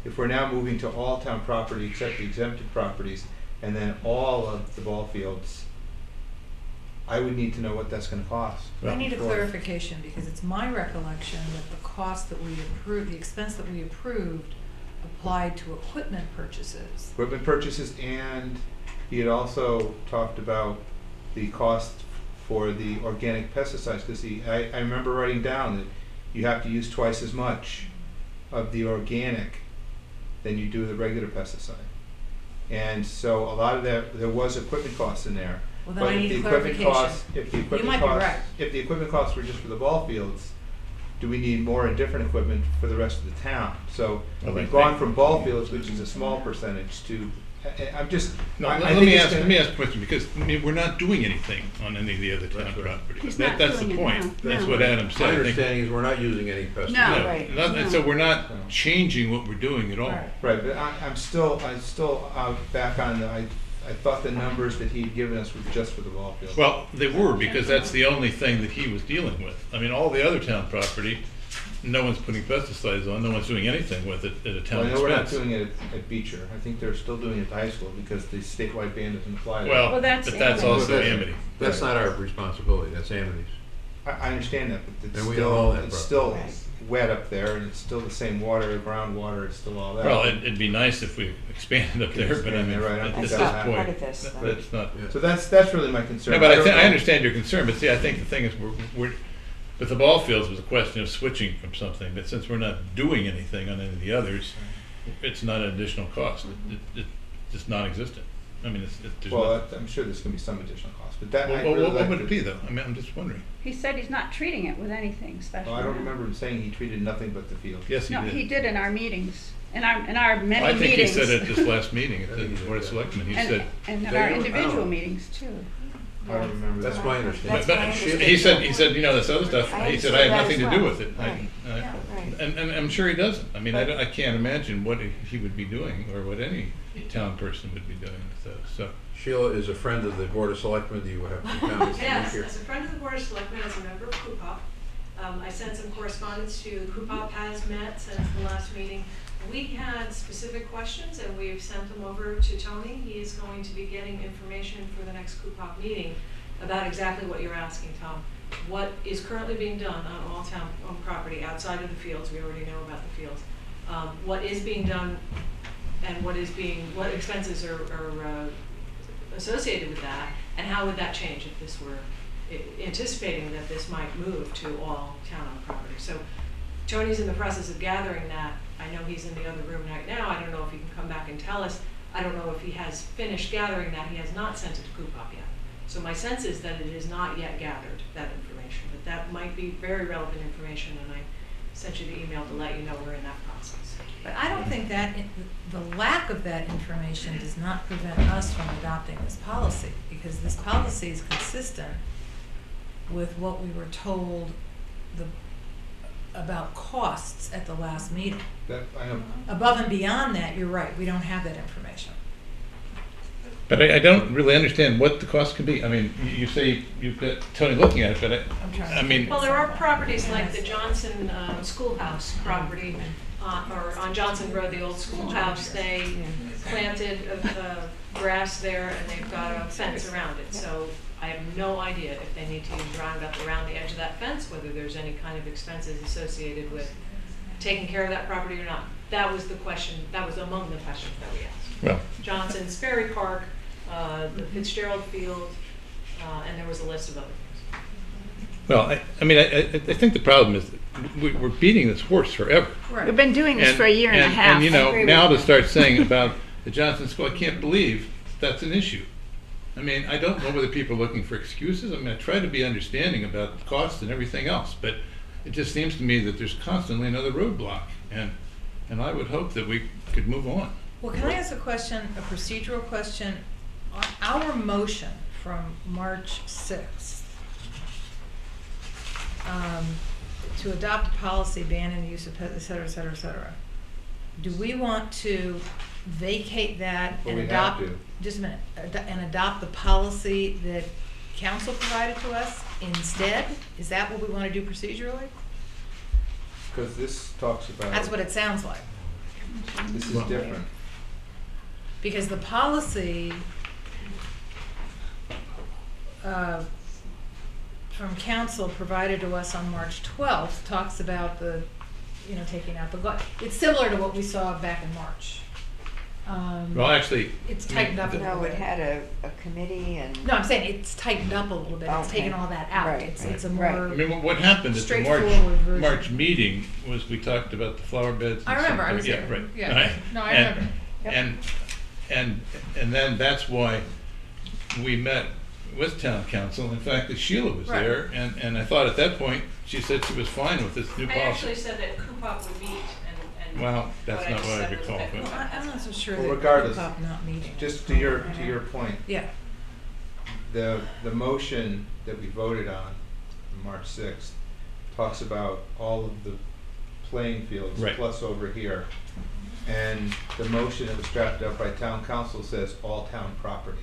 If we're now moving to all town property except the exempted properties, and then all of the ball fields, I would need to know what that's going to cost. I need a clarification, because it's my recollection that the cost that we approved, the expense that we approved, applied to equipment purchases. Equipment purchases, and he had also talked about the cost for the organic pesticides, because I remember writing down that you have to use twice as much of the organic than you do the regular pesticide. And so a lot of that, there was equipment costs in there. Well, then I need a clarification. If You might be right. the equipment costs were just for the ball fields, do we need more and different equipment for the rest of the town? So Well, we've I gone think- from ball fields, which is a small percentage, to, I'm just, No, I let think me it's ask, gonna- let me ask a question, because, I mean, we're not doing anything on any of the other town That's right. property. He's That's not the doing it point. now. That's No. what Adam My said. I think- understanding is we're not using any pesticides. No. Right. And so we're not No. changing what we're doing at all. Right. Right, but I'm still back on I thought the numbers that he'd given us were just for the ball fields. Well, they were, because that's the only thing that he was dealing with. I mean, all the other town property, no one's putting pesticides on, no one's doing anything with it at a Well, town I know we're not expense. doing it at Beecher. I think they're still doing it at the high school because the statewide ban doesn't apply there. Well, Well, that's but that's Amity. also Amity. That's not our responsibility, that's Amity's. I understand that, but And we own all that it's property. still wet up there, and it's still the same water, groundwater, it's still all that. Well, it'd be nice if we expanded up Could there, but I expand mean, there, right, I don't at think this that'll happen. Part point, of this, that- though. that's not. So that's really my concern. No, but don't I know- understand your concern, but see, I think the thing is, with the ball fields was a question of switching from something, but since we're not doing anything on any of the others, it's not an additional cost. It's just non-existent. I mean, there's Well, not. I'm sure there's gonna be some additional cost, but that, I'd Well, really what like would to- it be though? I mean, I'm just wondering. He said he's not treating it with anything special. Well, I don't remember him saying he treated nothing but the field. Yes, he No, did. he did in our meetings, in our many I think he meetings. said at this last meeting, at I think the he Board of did, Selectmen, he And said, in They our don't- individual oh. meetings too. I don't remember that. That's my understanding. That's but my he said, you know, this other stuff, I he said, I have nothing to understood do that with as it. well. Right. Right. And I'm sure he doesn't. I mean, I can't imagine what he would be doing, or what any town person would be doing, so. Sheila is a friend of the Board of Selectmen, do you have some comments to make Yes, here? as a friend of the Board of Selectmen, as a member of COOPOP, I sent some correspondence to, COOPOP has met since the last meeting. We had specific questions and we've sent them over to Tony. He is going to be getting information for the next COOPOP meeting about exactly what you're asking, Tom. What is currently being done on all town property outside of the fields, we already know about the fields. What is being done and what expenses are associated with that, and how would that change if this were anticipating that this might move to all town-owned property. So Tony's in the process of gathering that. I know he's in the other room right now. I don't know if he can come back and tell us. I don't know if he has finished gathering that. He has not sent it to Coupop yet. So my sense is that it is not yet gathered, that information. But that might be very relevant information, and I sent you the email to let you know we're in that process. But I don't think that, the lack of that information does not prevent us from adopting this policy, because this policy is consistent with what we were told about costs at the last meeting. That, I know, Above and beyond that, you're right, we don't have that information. But I don't really understand what the cost could be. I mean, you say you've got Tony looking at it, but I'm trying to I mean, Well, there are properties like the Johnson Schoolhouse property, or on Johnson Road, the old schoolhouse. They planted grass there, and they've got a fence around it. So I have no idea if they need to use roundup around the edge of that fence, whether there's any kind of expenses associated with taking care of that property or not. That was the question, that was among the questions that we asked. well, Johnson's Ferry Park, the Fitzgerald Field, and there was a list of other things. well, I mean, I think the problem is that we're beating this horse forever. We've been doing this for a year and a half. And you I know, agree now with to start saying about the Johnson School, I can't believe that's an issue. I mean, I don't know whether people are looking for excuses. I mean, I try to be understanding about the costs and everything else, but it just seems to me that there's constantly another roadblock, and I would hope that we could move on. Well, can I ask a question, a procedural question? Our motion from March 6th to adopt a policy banning the use of pet, et cetera, et cetera, et cetera. Do we want to vacate that Well, and we have adopt, to. just a minute, and adopt the policy that council provided to us instead? Is that what we want to do procedurally? because this talks about. That's what it sounds like. This is different. Because the policy from council provided to us on March 12th talks about the, taking out the, it's similar to what we saw back in March. Well, actually, It's I mean, tightened up a little No, it bit. had a committee and. No, I'm saying it's tightened up a little bit. It's Okay. taken all that out. Right, It's a right. more. I mean, what happened at the Straightforward version. March meeting was we talked about the flower beds. I and remember, I something. was Yeah, there. right. Yeah. Right. No, I And- remember. Yep. And then that's why we met with town council. In fact, Sheila was Right. there, and I thought at that point, she said she was fine with this new I actually policy. said that Coupop would meet and. Well, that's not what I said was recall, that but- Well, I'm not so sure Well, that regardless, Coupop not meeting. Just to your point, Yeah. the motion that we voted on March 6th talks about all of the playing fields Right. plus over here. And the motion that was drafted up by town council says all town property.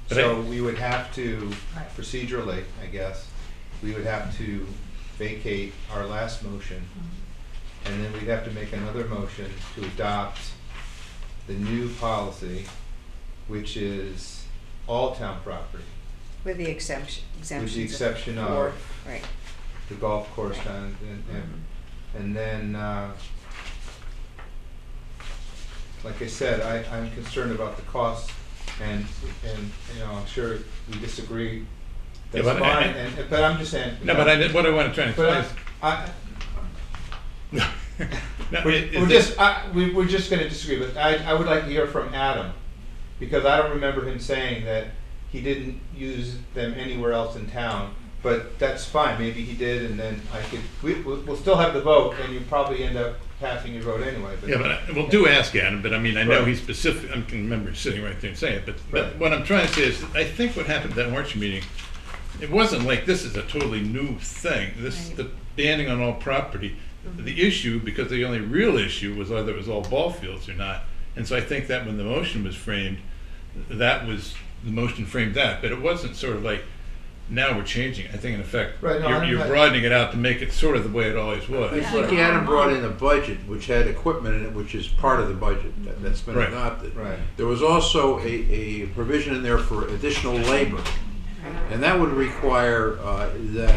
But So I- we would have to, Right. procedurally, I guess, we would have to vacate our last motion. And then we'd have to make another motion to adopt the new policy, which is all town property, With the exemptions. with the exception for- of Right. the golf course down, and then, like I said, I'm concerned about the costs, and, I'm sure we disagree. Yeah, That's but fine, but I'm just saying. No, but what I want to try and But explain I, is. No, we're just gonna disagree, but I would like to hear from Adam, because I don't remember him saying that he didn't use them anywhere else in town, but that's fine, maybe he did, and then we'll still have the vote, and you probably end up passing your vote anyway, but. Yeah, but we'll do ask Adam, but I mean, I know Right. he's specific, I can remember sitting right there and saying it, but Right. what I'm trying to say is, I think what happened at that March meeting, it wasn't like this is a totally new thing, the banning on all property. The issue, because the only real issue was whether it was all ball fields or not, and so I think that when the motion was framed, the motion framed that, but it wasn't sort of like, now we're changing it. I think in effect, Right, no, you're I'm- broadening it out to make it sort of the way it always was. I think Adam brought in a budget which had equipment in it, which is part of the budget that's been Right. adopted. Right. There was also a provision in there for additional labor. And that would require that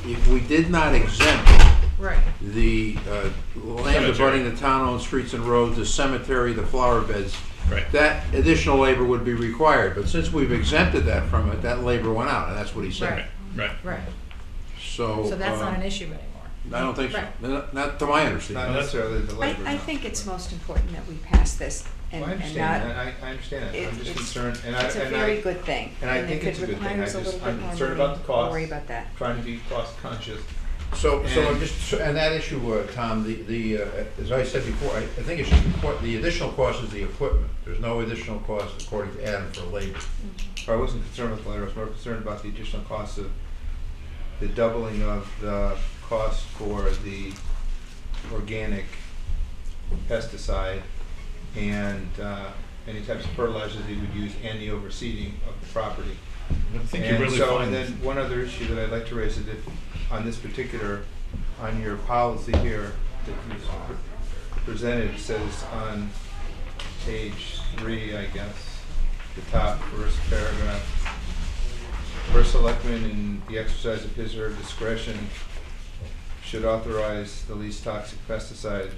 if we did not exempt Right. the land abutting the town-owned streets and roads, the cemetery, the flower beds, Right. that additional labor would be required. But since we've exempted that from it, that labor went out, and that's what he said. Right. Right. Right, So. so that's not an issue anymore. I don't think so. Right. Not to my Not understanding. necessarily the labor. I no. think it's most important that we pass this and Well, I and understand not. that, I understand that, I'm just it's- concerned, and It's a very good thing. and I if think it it's a good thing. requires I a just- little I'm bit more concerned money, about the cost. Don't worry about that. trying to be cost conscious. So I'm And- just, and that issue, Tom, as I said before, I think it's just, the additional cost is the equipment. There's no additional cost according to Adam for labor. I wasn't concerned with the labor, I was more concerned about the additional cost of the doubling of the cost for the organic pesticide and any types of fertilizers he would use and the overseeding of the property. I think you And really so, find and then one other issue that I'd like to raise is if, on this particular, on your policy here that was presented, it says on page 3, I guess, the top first paragraph, first selectman in the exercise of his or her discretion should authorize the least toxic pesticide.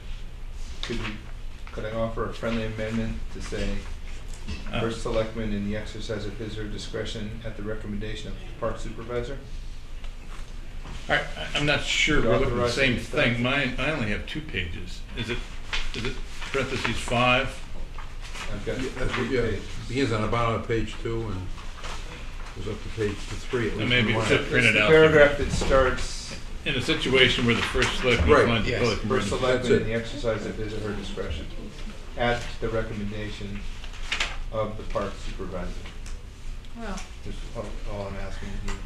Could I offer a friendly amendment to say, first selectman in the exercise of his or her discretion at the recommendation of park supervisor? I'm not sure we're looking at the Authorize same the thing. staff. I only have 2 pages. Is it parentheses 5? I've got Yeah, three yeah, pages. begins on the bottom of page 2 and goes up to page 3 at least. Maybe in it's one. a printed The out. paragraph that starts, In a situation where the first selectman Right, finds the yes. public first emergency. selectman it. in the exercise of his or her discretion at the recommendation of the park supervisor. Well, Is all I'm asking of you.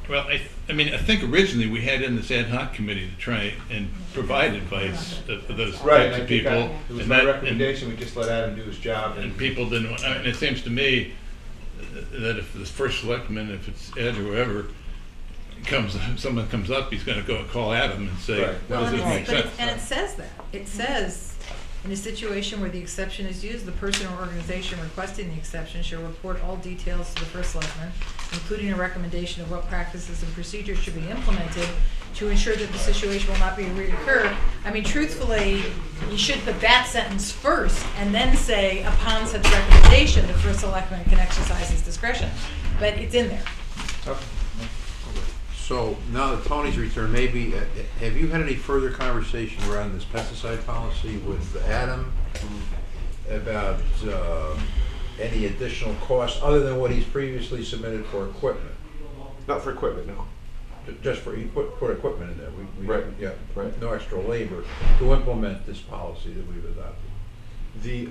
Well, I mean, I think originally we had in this ad hoc committee to try and provide advice for those Right, types I of think people. it was and my that- recommendation, we just let Adam do his job. And people didn't want, I mean, it seems to me that if the first selectman, if it's Ed or whoever, someone comes up, he's gonna go and call Adam and say, Right. does this make sense? And it says that. It says, in a situation where the exception is used, the person or organization requesting the exception shall report all details to the first selectman, including a recommendation of what practices and procedures should be implemented to ensure that the situation will not be reoccur. I mean, truthfully, you should put that sentence first and then say, upon such recommendation, the first selectman can exercise his discretion. But it's in there. Okay. So now that Tony's returned, maybe, have you had any further conversation around this pesticide policy with Adam about any additional costs other than what he's previously submitted for equipment? Not for equipment, no. Just for, he put equipment in there. We Right, yeah, right. no extra labor to implement this policy that we've adopted.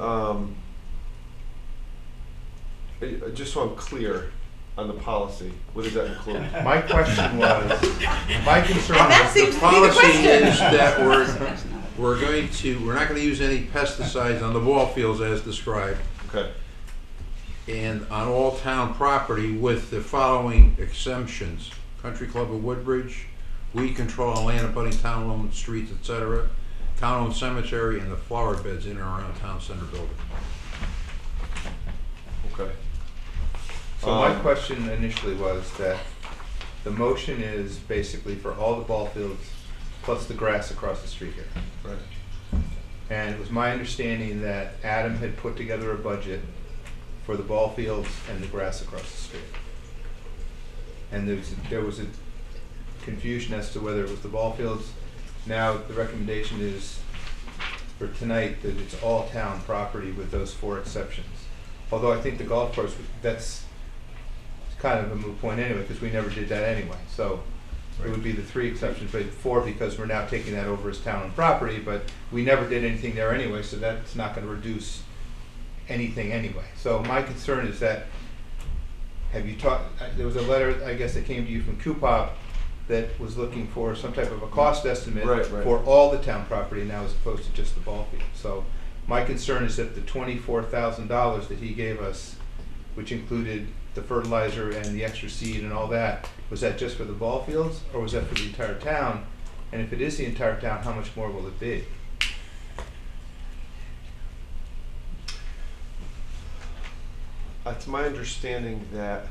Just so I'm clear on the policy, what does that include? My question was, my concern And that was, seems The to be the policy question. is that we're not gonna use any pesticides on the ball fields as described, Okay, and on all town property with the following exemptions: Country Club of Woodbridge, weed control on land abutting town-owned streets, etc., town-owned cemetery, and the flower beds in and around town center building. okay. so my question initially was that the motion is basically for all the ball fields plus the grass across the street here. Right. And it was my understanding that Adam had put together a budget for the ball fields and the grass across the street. And there was a confusion as to whether it was the ball fields. Now, the recommendation is for tonight that it's all town property with those 4 exceptions. Although I think the golf course, that's kind of a moot point anyway, because we never did that anyway. So it would be the 3 exceptions, but 4 because we're now taking that over as town and property, but we never did anything there anyway, so that's not gonna reduce anything anyway. So my concern is that, have you talked, there was a letter, I guess, that came to you from Coupop that was looking for some type of a cost estimate Right, right. for all the town property now as opposed to just the ball field. So my concern is that the $24,000 that he gave us, which included the fertilizer and the extra seed and all that, was that just for the ball fields or was that for the entire town? And if it is the entire town, how much more will it be? It's my understanding that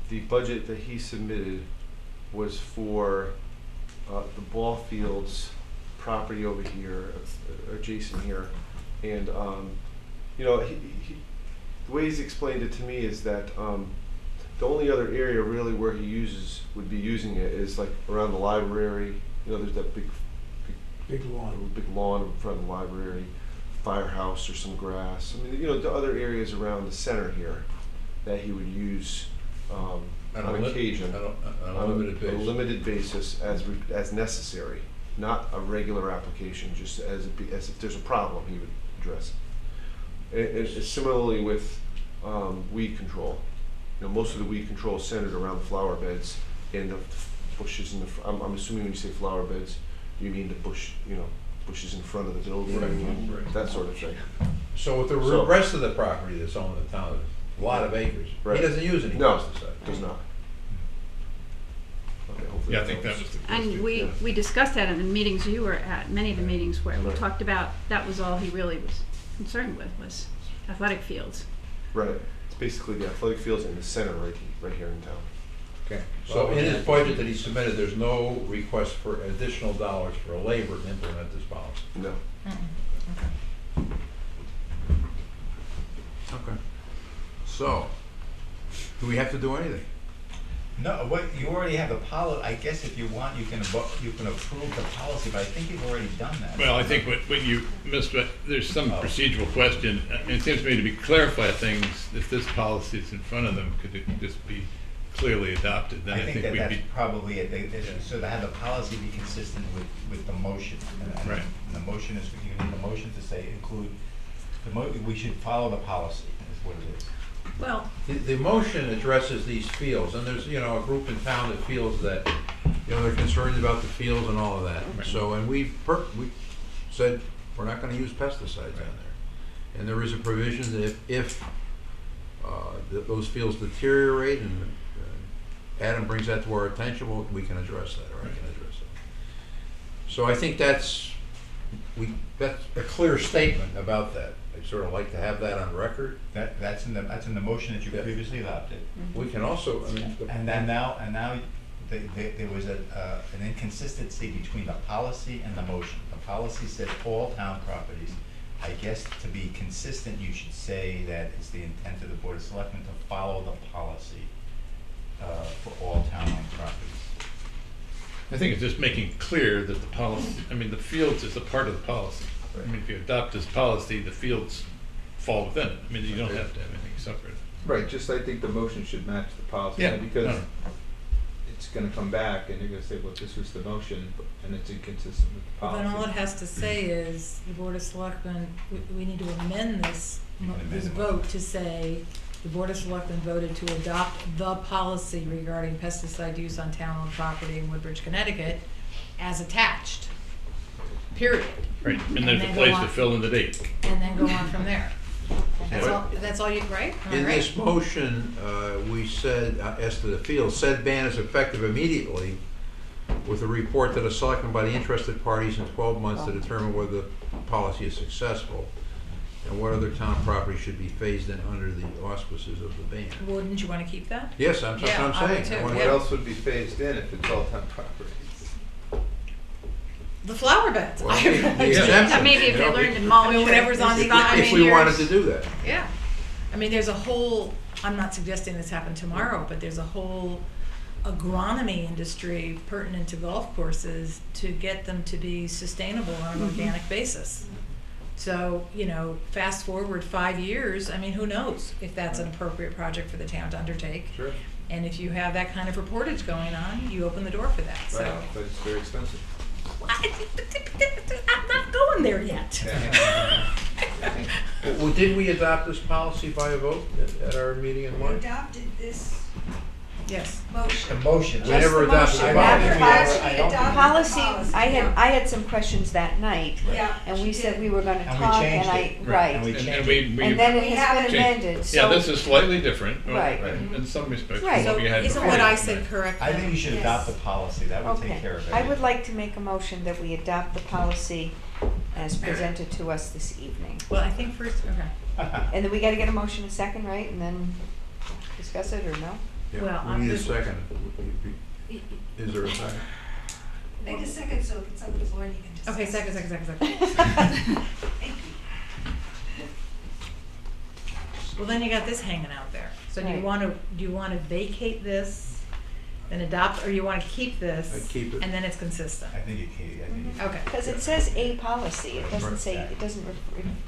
the budget that he submitted was for the ball fields property over here, adjacent here. And, you know, the way he's explained it to me is that the only other area really where he would be using it is like around the library. You know, there's that big lawn in front of the library, firehouse or some grass. I mean, you know, the other areas around the center here that he would use on occasion, on a limited basis. a limited basis as necessary, not a regular application, just as if there's a problem he would address it. It's similarly with weed control. You know, most of the weed control is centered around the flower beds and the bushes in the. I'm assuming when you say flower beds, you mean the bushes in front of the building, Right. that sort of thing. So with the rest of the property that's owned in the town, a lot of acres, Right. he doesn't use any No, pesticide. does not. Okay, hopefully Yeah, I think that helps. was the And question. we discussed that in the meetings you were at, many of the meetings where we Right. talked about, that was all he really was concerned with, was athletic fields. Right. It's basically the athletic fields in the center right here in town. Okay. So in his budget that he submitted, there's no request for additional dollars for labor to implement this policy? No. Okay. So, do we have to do anything? No, what, you already have the policy, I guess if you want, you can approve the policy, but I think you've already done that. Well, I think what you missed, but there's some procedural question. It seems to me to be clarify things, if this policy is in front of them, could it just be clearly adopted? Then I think that we'd that's be, probably it. So to have the policy be consistent with the motion. And Right. the motion is, you need the motion to say include, we should follow the policy, is what it is. Well, The motion addresses these fields, and there's, you know, a group in town that feels that, you know, they're concerned about the fields and all of that. Right. So, and we said, we're not gonna use pesticides down there. And there is a provision that if those fields deteriorate and Adam brings that to our attention, well, we can address that, or I can address it. So I think that's a clear statement about that. I'd sort of like to have that on record. That's in the motion that you Yeah. previously adopted. We can also, I mean. And then now there was an inconsistency between the policy and the motion. The policy said all town properties. I guess to be consistent, you should say that it's the intent of the Board of Selectmen to follow the policy for all town-owned properties. I think it's just making clear that the policy, I mean, the fields is a part of the policy. I mean, if you adopt this policy, the fields fall within it. I mean, you don't have to have anything separate. Right, just I think the motion should match the policy. Yeah, Because no. it's gonna come back and you're gonna say, well, this was the motion, and it's inconsistent with the well, policy. then all it has to say is, the Board of Selectmen, we need to amend this vote to say, the Board of Selectmen voted to adopt the policy regarding pesticide use on town-owned property in Woodbridge, Connecticut, as attached, period. Right, and And there's a then go place on. to fill in the date. And then go on from there. That's all you, right? Am I In right? this motion, we said, as to the field, said ban is effective immediately with a report to the selectmen by the interested parties in 12 months to determine whether the policy is successful and what other town property should be phased in under the auspices of the ban. Wouldn't you want to keep that? Yes, that's what Yeah, I'm I would saying. too, I wanna- What yeah. else would be phased in if it's all town properties? The flower beds. Well, I the really do. exemption, Maybe if you they know, learned to mulch. I mean, whatever's on the, I If mean, we wanted there's- to do that. Yeah. I mean, there's a whole, I'm not suggesting this happen tomorrow, but there's a whole agronomy industry pertinent to golf courses to get them to be sustainable on an organic basis. So, you know, fast forward 5 years, I mean, who knows if that's an appropriate project for the town to undertake. Sure. And if you have that kind of reportage going on, you open the door for that, so. Right, but it's very expensive. I'm not going there yet. Well, did we adopt this policy by a vote at our meeting in We March? adopted this Yes. motion. The motion. We never adopted the motion. policy. I don't think we Policy, Yeah. I had some questions that night, Yeah. and we she said did. we were gonna And we talk, changed and it. I, right. And we And changed we, it. And then We it has haven't been changed- amended, yeah, so. this is slightly different. Right. In some respects, Right. from what we had Isn't before. what I said correct? I think you should Yes. adopt the policy, that would take Okay, care of it. I would like to make a motion that we adopt the policy as presented to us this evening. Well, I think first, okay. And then we gotta get a motion in a second, right, and then discuss it, or no? Yeah, Well, we I'm need a just- second. Is there a second? Make a second so it's on the floor and you can just. Okay, second. Thank you. Well, then you got this hanging out there. So do Right. you wanna vacate this and adopt, or you wanna keep this? I'd keep it. And then it's consistent? I think it can, I think it Okay. Because it says a policy, it doesn't say, it doesn't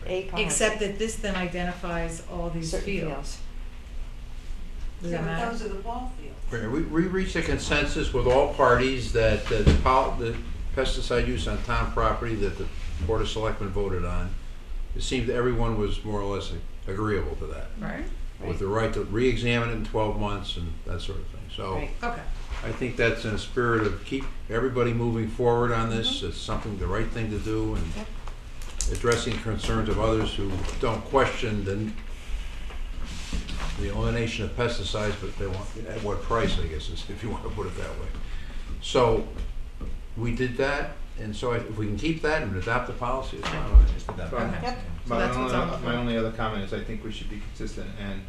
a policy. Except that this then identifies all these Certain fields. Does Yeah, that but matter? those are the ball fields. We reached a consensus with all parties that the pesticide use on town property that the Board of Selectmen voted on, it seemed that everyone was more or less agreeable to that. Right? With the right to re-examine it in 12 months and that sort of thing. So Right. Okay. I think that's in a spirit of keep everybody moving forward on this. It's something, the right thing to do, and Yep. addressing concerns of others who don't question the elimination of pesticides, but they want, at what price, I guess, is, if you want to put it that way. So we did that, and so if we can keep that and adopt the policy, it's fine. Just adopt Okay. it. Yep. So that's what's on the My floor. only other comment is I think we should be consistent, and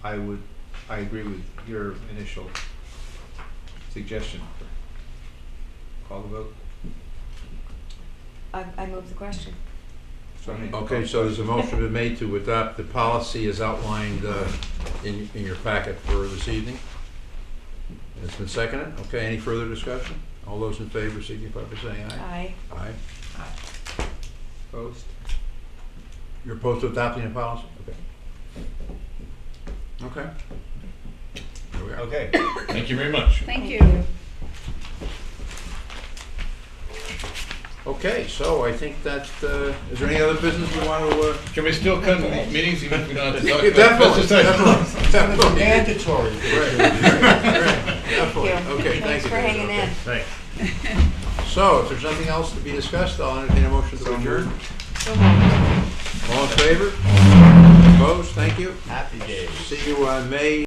I agree with your initial suggestion. Call the vote. I move the question. So I mean- Okay, so there's a motion been made to adopt the policy as outlined in your packet for this evening. It's been seconded. Okay, any further discussion? All those in favor signify by saying aye. Aye. Aye. Opposed? You're opposed to adopting the policy? Okay. Okay. There we are. Okay. Thank you very much. Thank you. Okay, so I think that, is there any other business we want to? Can we still come to these meetings even if we don't have to talk Yeah, about definitely, pesticides? definitely. Mandatory. Right, definitely. Thank you. Okay, thank you. Thanks for hanging in. Thanks. So, if there's nothing else to be discussed, I'll entertain a motion to adjourn. So moved. All in favor? Opposed? Thank you. Happy days. See you on May